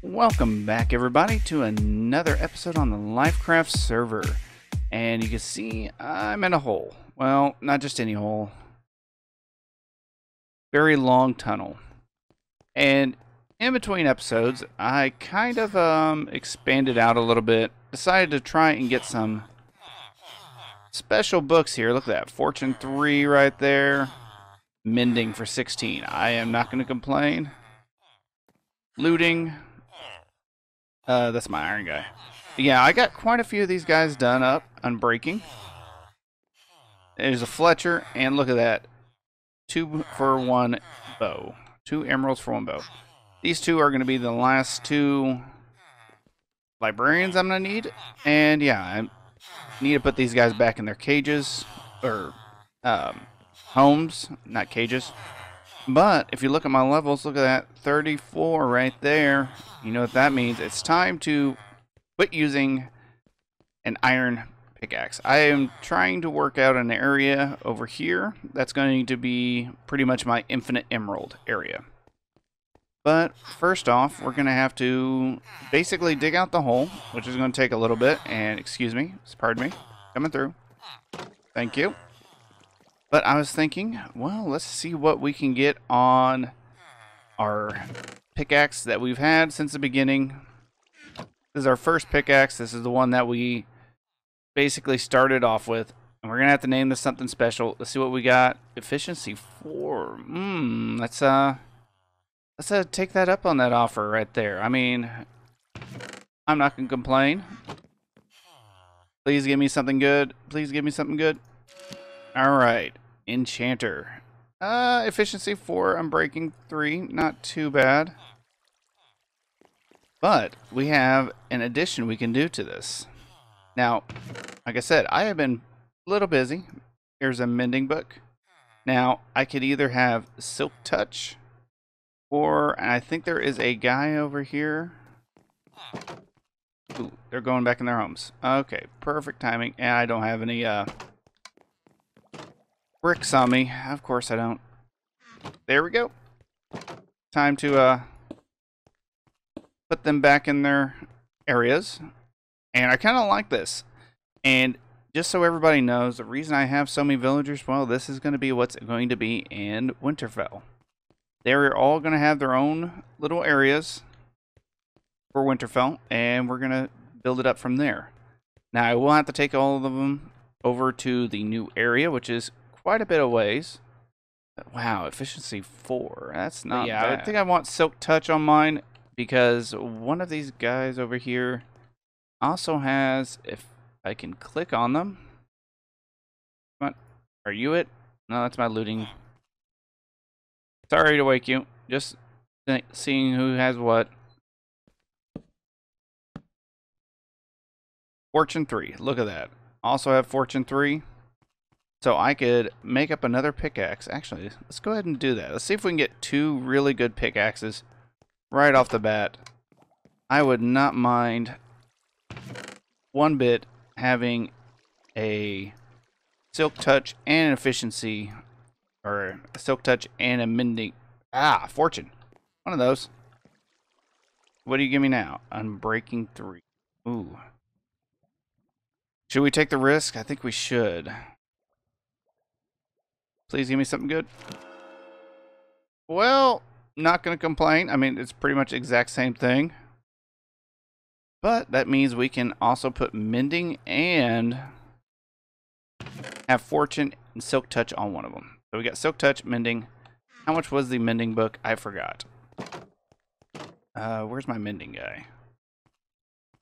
Welcome back, everybody, to another episode on the Lyfcraft server. And you can see I'm in a hole. Well, not just any hole. Very long tunnel. And in between episodes, I kind of expanded out a little bit. Decided to try and get some special books here. Look at that. Fortune 3 right there. Mending for 16. I am not going to complain. Looting. That's my iron guy. Yeah, I got quite a few of these guys done up, unbreaking. There's a Fletcher, and look at that. 2 for 1 bow. 2 emeralds for 1 bow. These two are going to be the last 2 librarians I'm going to need. And yeah, I need to put these guys back in their cages, or homes, not cages. But if you look at my levels, look at that, 34 right there. You know what that means. It's time to quit using an iron pickaxe. I am trying to work out an area over here that's going to be pretty much my infinite emerald area. But first off, we're going to have to basically dig out the hole, which is going to take a little bit. And excuse me, pardon me, coming through. Thank you. But I was thinking, well, let's see what we can get on our pickaxe that we've had since the beginning. This is our first pickaxe. This is the one that we basically started off with. And we're going to have to name this something special. Let's see what we got. Efficiency 4. Let's take that up on that offer right there. I mean, I'm not going to complain. Please give me something good. Please give me something good. All right. Enchanter. Efficiency 4, unbreaking 3, not too bad. But we have an addition we can do to this. Now, like I said, I have been a little busy. Here's a mending book. Now, I could either have Silk Touch, or I think there is a guy over here. Ooh, they're going back in their homes. Okay, perfect timing. And I don't have any bricks on me. Of course I don't. There we go. Time to put them back in their areas. And I kind of like this. And just so everybody knows, the reason I have so many villagers, well, this is going to be what's going to be in Winterfell. They're all going to have their own little areas for Winterfell, and we're going to build it up from there. Now, I will have to take all of them over to the new area, which is quite a bit of ways. Wow, efficiency 4. That's not bad. I think I want Silk Touch on mine because one of these guys over here also has, if I can click on them. Come on. Are you it? No, that's my looting. Sorry to wake you. Just seeing who has what. Fortune 3. Look at that. Also have Fortune 3. So I could make up another pickaxe. Actually, let's go ahead and do that. Let's see if we can get 2 really good pickaxes right off the bat. I would not mind one bit having a Silk Touch and an efficiency, or a Silk Touch and a mending. Fortune. One of those. What do you give me now? Unbreaking 3. Ooh. Should we take the risk? I think we should. Please give me something good. Well, not going to complain. I mean, it's pretty much the exact same thing. But that means we can also put mending and have Fortune and Silk Touch on one of them. So we got Silk Touch, mending. How much was the mending book? I forgot. Where's my mending guy?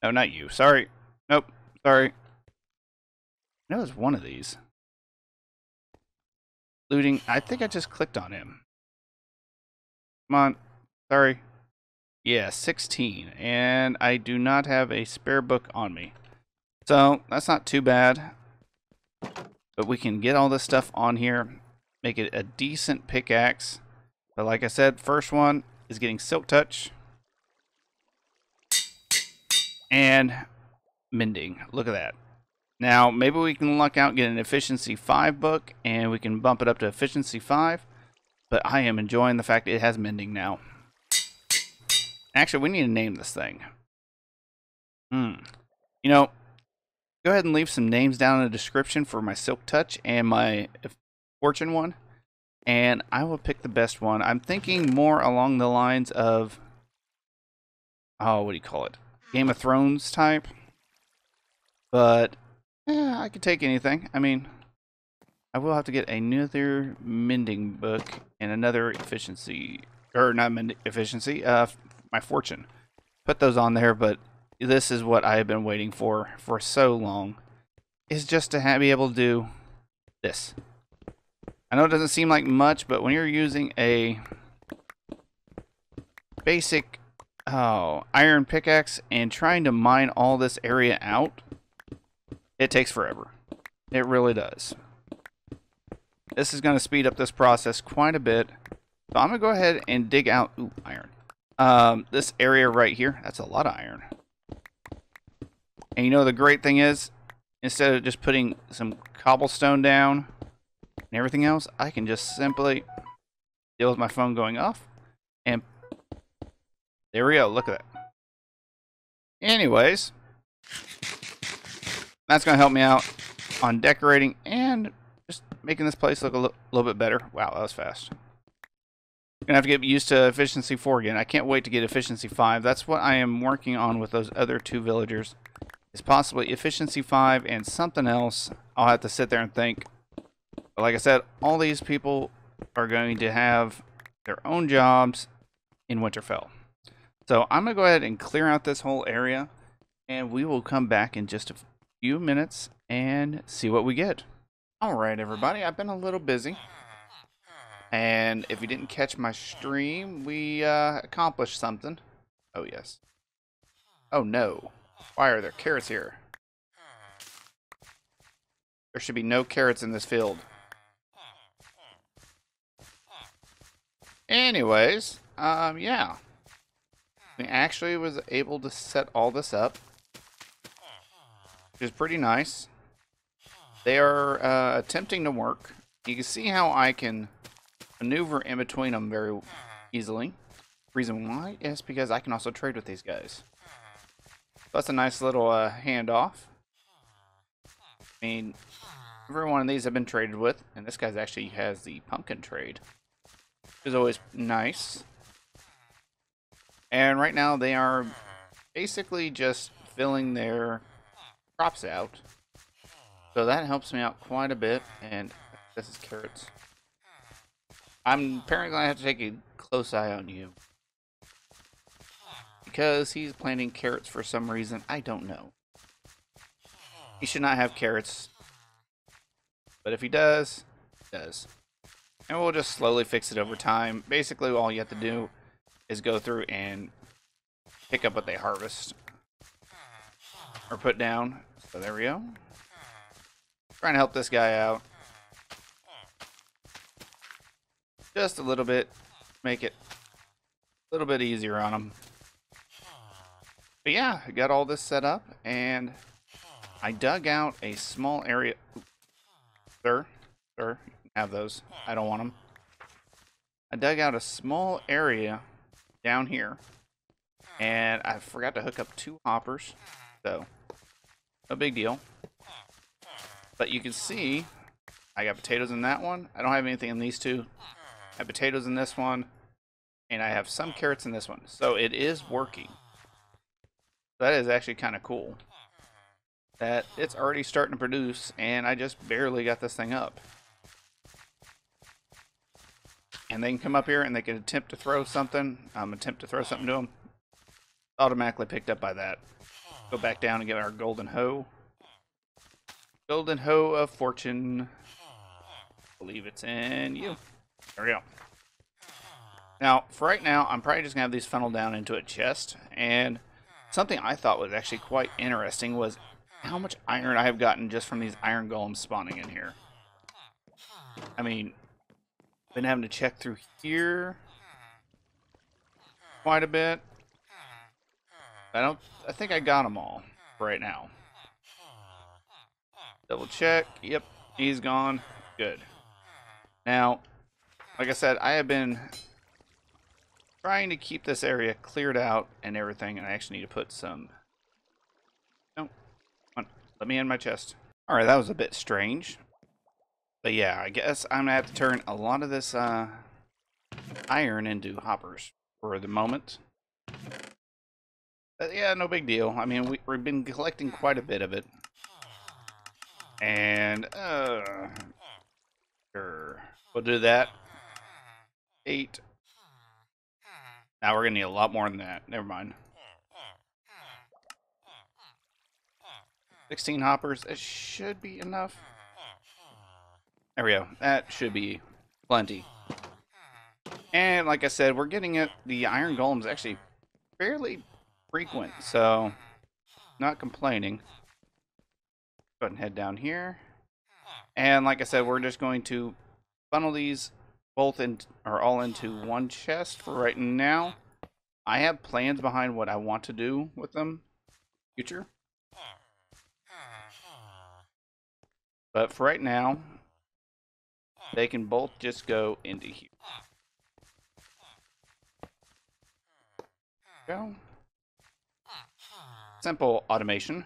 No, not you. Sorry. Nope. Sorry. I know it was one of these. Looting. I think I just clicked on him. Come on. Sorry. Yeah, 16. And I do not have a spare book on me. So, that's not too bad. But we can get all this stuff on here. Make it a decent pickaxe. But like I said, first one is getting Silk Touch. And mending. Look at that. Now, maybe we can luck out and get an Efficiency 5 book, and we can bump it up to Efficiency 5. But I am enjoying the fact that it has mending now. Actually, we need to name this thing. You know, go ahead and leave some names down in the description for my Silk Touch and my Fortune one, and I will pick the best one. I'm thinking more along the lines of, oh, what do you call it? Game of Thrones type. But, yeah, I could take anything. I mean, I will have to get another mending book and another efficiency, or not mending efficiency, my fortune. Put those on there, but this is what I have been waiting for so long, is just to be able to do this. I know it doesn't seem like much, but when you're using a basic iron pickaxe and trying to mine all this area out, it takes forever. It really does. This is going to speed up this process quite a bit. So I'm going to go ahead and dig out iron. This area right here, that's a lot of iron. And you know the great thing is, instead of just putting some cobblestone down and everything else, I can just simply deal with my phone going off. And there we go. Look at that. Anyways, that's going to help me out on decorating and just making this place look a little bit better. Wow, that was fast. Gonna have to get used to efficiency 4 again. I can't wait to get efficiency 5. That's what I am working on with those other 2 villagers. Is possibly efficiency 5 and something else. I'll have to sit there and think. But like I said, all these people are going to have their own jobs in Winterfell. So I'm gonna go ahead and clear out this whole area, and we will come back in just a few minutes and see what we get. Alright everybody, I've been a little busy, and if you didn't catch my stream, we accomplished something. Oh yes. Oh no, why are there carrots here? There should be no carrots in this field. Anyways, yeah. We actually was able to set all this up, which is pretty nice. They are attempting to work. You can see how I can maneuver in between them very easily. Reason why is because I can also trade with these guys. That's a nice little handoff. I mean, every one of these I've been traded with, and this guy's actually has the pumpkin trade, which is always nice. And right now they are basically just filling their crops out. So that helps me out quite a bit. And this is carrots. I'm apparently going to have to take a close eye on you, because he's planting carrots for some reason. I don't know. He should not have carrots. But if he does, he does. And we'll just slowly fix it over time. Basically, all you have to do is go through and pick up what they harvest or put down. So there we go. Trying to help this guy out just a little bit, make it a little bit easier on him. But yeah, I got all this set up, and I dug out a small area. Sir, you can have those. I don't want them. I dug out a small area down here, and I forgot to hook up 2 hoppers, so no big deal. But you can see I got potatoes in that one. I don't have anything in these 2. I have potatoes in this one, and I have some carrots in this one. So it is working. That is actually kind of cool that it's already starting to produce, and I just barely got this thing up. And they can come up here and they can attempt to throw something. Attempt to throw something to them. Automatically picked up by that. Go back down and get our golden hoe. Golden hoe of fortune. I believe it's in you. There we go. Now, for right now, I'm probably just going to have these funnel down into a chest. And something I thought was actually quite interesting was how much iron I have gotten just from these iron golems spawning in here. I mean, been having to check through here quite a bit. I think I got them all right now. Double check. Yep, he's gone. Good. Now, like I said, I have been trying to keep this area cleared out and everything, and I actually need to put some... No, come on, let me in my chest. Alright, that was a bit strange. But yeah, I guess I'm gonna have to turn a lot of this iron into hoppers for the moment. But yeah, no big deal. I mean, we've been collecting quite a bit of it. And, sure. We'll do that. 8. Now we're gonna need a lot more than that. Never mind. 16 hoppers. It should be enough. There we go. That should be plenty. And like I said, we're getting it. The iron golems actually fairly frequent, so not complaining. Go ahead and head down here. And like I said, we're just going to funnel these both in, or all into one chest for right now. I have plans behind what I want to do with them in the future. But for right now, they can both just go into here. Go. Simple automation.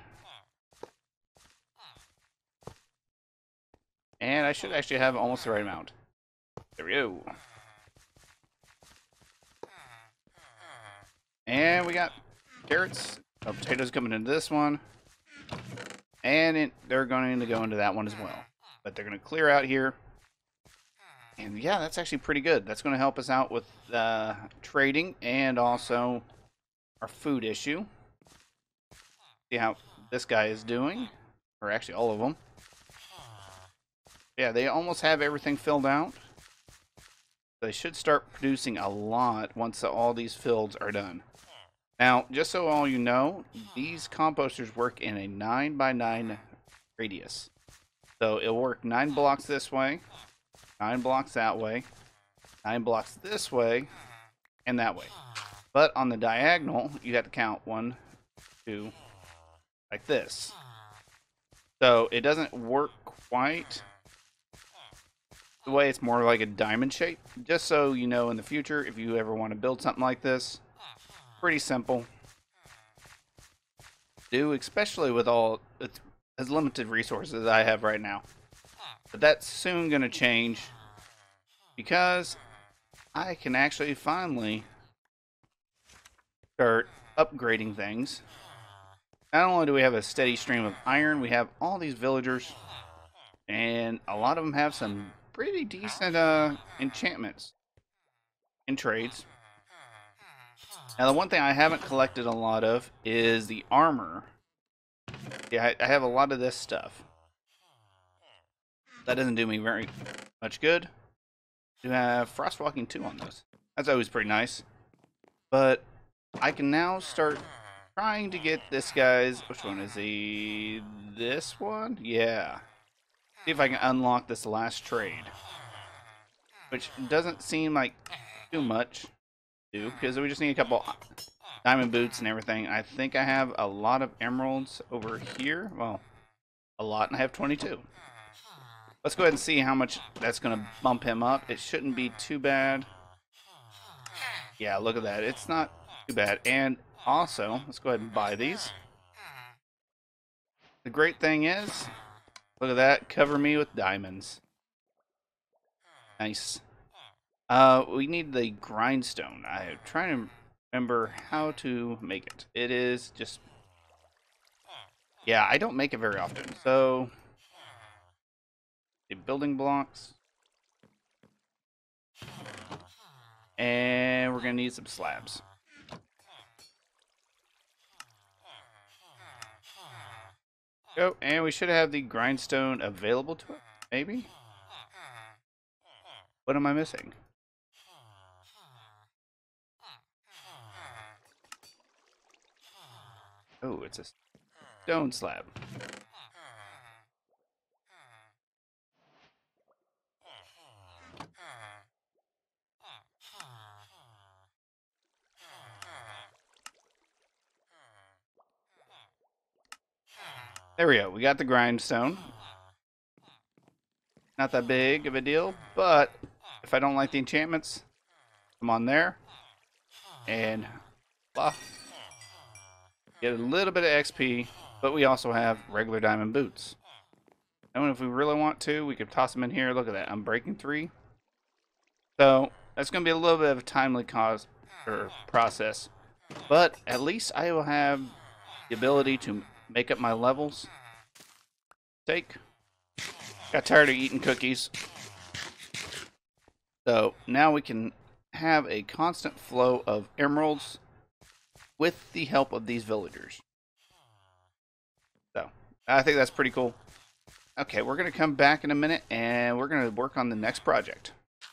And I should actually have almost the right amount. There we go. And we got carrots. Oh, potatoes coming into this one. And they're going to go into that one as well. But they're going to clear out here. And yeah, that's actually pretty good. That's going to help us out with trading and also our food issue. See how this guy is doing. Or actually all of them. Yeah, they almost have everything filled out. They should start producing a lot once all these fields are done. Now, just so all you know, these composters work in a 9x9 radius. So it'll work 9 blocks this way, 9 blocks that way, 9 blocks this way, and that way. But on the diagonal, you have to count 1, 2, like this. So it doesn't work quite the way. It's more like a diamond shape. Just so you know in the future, if you ever want to build something like this, pretty simple. Do, especially with all as limited resources I have right now. But that's soon going to change because I can actually finally start upgrading things. Not only do we have a steady stream of iron, we have all these villagers, and a lot of them have some pretty decent enchantments and trades. Now, the one thing I haven't collected a lot of is the armor. Yeah, I have a lot of this stuff. That doesn't do me very much good. I do have Frostwalking 2 on those. That's always pretty nice. But I can now start trying to get this guy's... Which one is he? This one? Yeah. See if I can unlock this last trade. Which doesn't seem like too much. Because we just need a couple diamond boots and everything. I think I have a lot of emeralds over here. Well, a lot, and I have 22. Let's go ahead and see how much that's going to bump him up. It shouldn't be too bad. Yeah, look at that. It's not too bad. And also, let's go ahead and buy these. The great thing is, look at that. Cover me with diamonds. Nice. We need the grindstone. I'm trying to remember how to make it. It is just... Yeah, I don't make it very often. So, the building blocks. And we're going to need some slabs. Go, and we should have the grindstone available to us, maybe? What am I missing? Oh, it's a stone slab. There we go. We got the grindstone. Not that big of a deal, but if I don't like the enchantments, come on there. and blah. Get a little bit of XP, but we also have regular diamond boots. And if we really want to, we could toss them in here. Look at that. I'm breaking 3. So that's going to be a little bit of a timely process. But at least I will have the ability to make up my levels. Got tired of eating cookies. So now we can have a constant flow of emeralds with the help of these villagers. So I think that's pretty cool. Okay, we're going to come back in a minute, and we're going to work on the next project.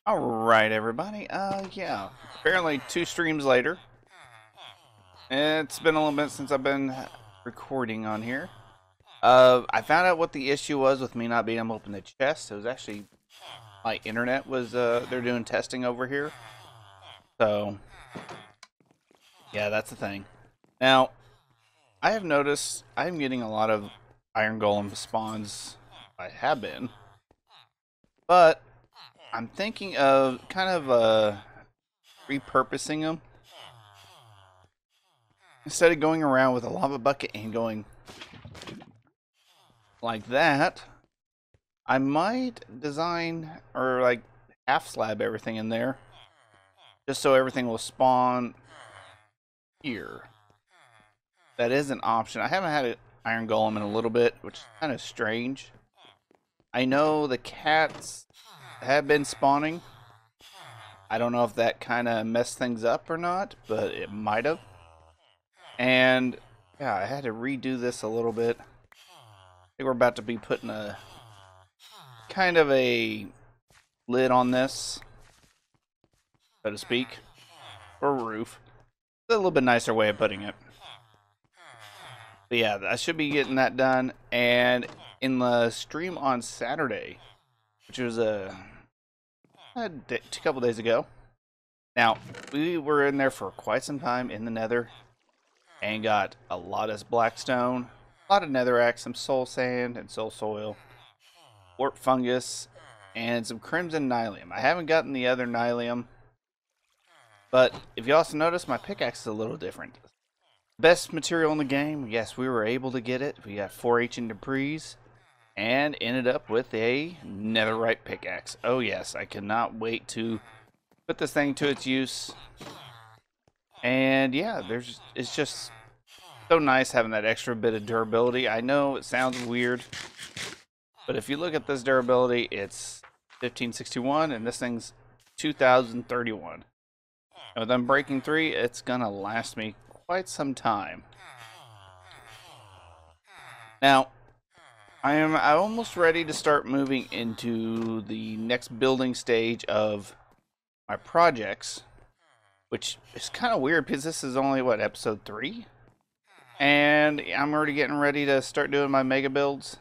Alright, everybody. Yeah. Apparently 2 streams later. It's been a little bit since I've been recording on here. I found out what the issue was with me not being able to open the chest. It was actually my internet was, they're doing testing over here. So, yeah, that's the thing. Now, I have noticed I'm getting a lot of iron golem spawns. I have been, but I'm thinking of kind of repurposing them. Instead of going around with a lava bucket and going like that, I might design or like half slab everything in there, just so everything will spawn here. That is an option. I haven't had an iron golem in a little bit, which is kind of strange. I know the cats have been spawning. I don't know if that kind of messed things up or not, but it might have. And yeah, I had to redo this a little bit. I think we're about to be putting a kind of a lid on this, so to speak, or roof. It's a little bit nicer way of putting it. But yeah, I should be getting that done. And in the stream on Saturday, which was a couple days ago. Now, we were in there for quite some time in the nether and got a lot of blackstone, a lot of netherrack, some soul sand and soul soil, warp fungus, and some crimson nylium. I haven't gotten the other nylium, but if you also notice, my pickaxe is a little different. Best material in the game, yes, we were able to get it. We got 4 ancient debris and ended up with a netherite pickaxe. Oh yes, I cannot wait to put this thing to its use. And yeah, it's just so nice having that extra bit of durability. I know it sounds weird, but if you look at this durability, it's 1561 and this thing's 2031. And with Unbreaking 3, it's gonna last me quite some time. Now, I'm almost ready to start moving into the next building stage of my projects, which is kind of weird because this is only, what, episode 3? And I'm already getting ready to start doing my mega builds.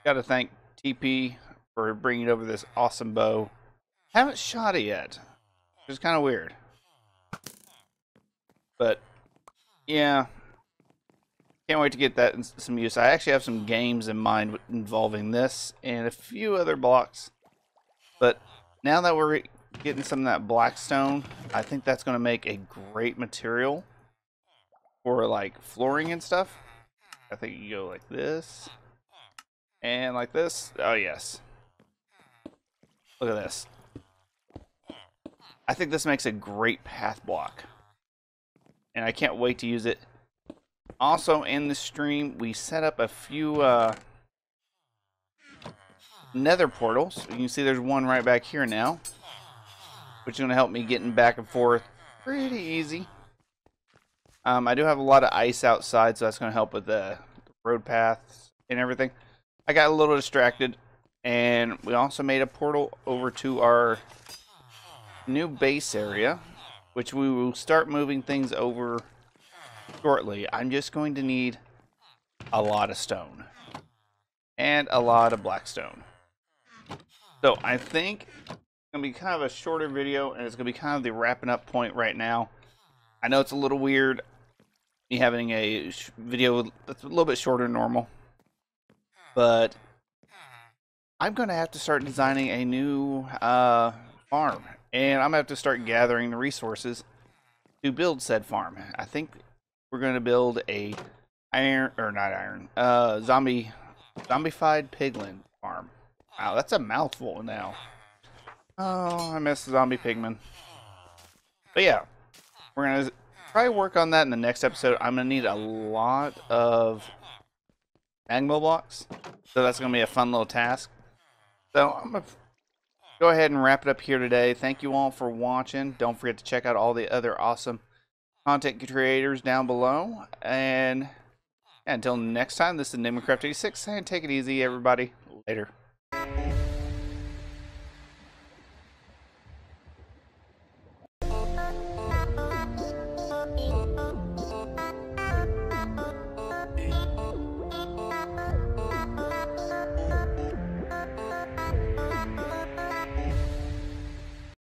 Got to thank TP for bringing over this awesome bow. Haven't shot it yet, which is kind of weird. But yeah, can't wait to get that in some use. I actually have some games in mind involving this and a few other blocks. But now that we're getting some of that blackstone, I think that's going to make a great material for like flooring and stuff. I think you go like this and like this. Oh yes, look at this. I think this makes a great path block, and I can't wait to use it. Also, in the stream, we set up a few nether portals. You can see there's one right back here now, which is going to help me getting back and forth pretty easy. I do have a lot of ice outside, so that's going to help with the road paths and everything. I got a little distracted, and we also made a portal over to our new base area, which we will start moving things over shortly. I'm just going to need a lot of stone and a lot of blackstone. So I think it's going to be kind of a shorter video, and it's going to be kind of the wrapping up point right now. I know it's a little weird me having a video that's a little bit shorter than normal, but I'm going to have to start designing a new farm, and I'm going to have to start gathering the resources to build said farm. I think we're going to build a zombified piglin farm. Wow, that's a mouthful now. Oh, I miss zombie pigmen. But yeah, we're going to probably work on that in the next episode. I'm going to need a lot of magma blocks, so that's going to be a fun little task. So I'm going to go ahead and wrap it up here today. Thank you all for watching. Don't forget to check out all the other awesome content creators down below. And yeah, until next time, this is Lyfcraft 86 saying take it easy, everybody. Later.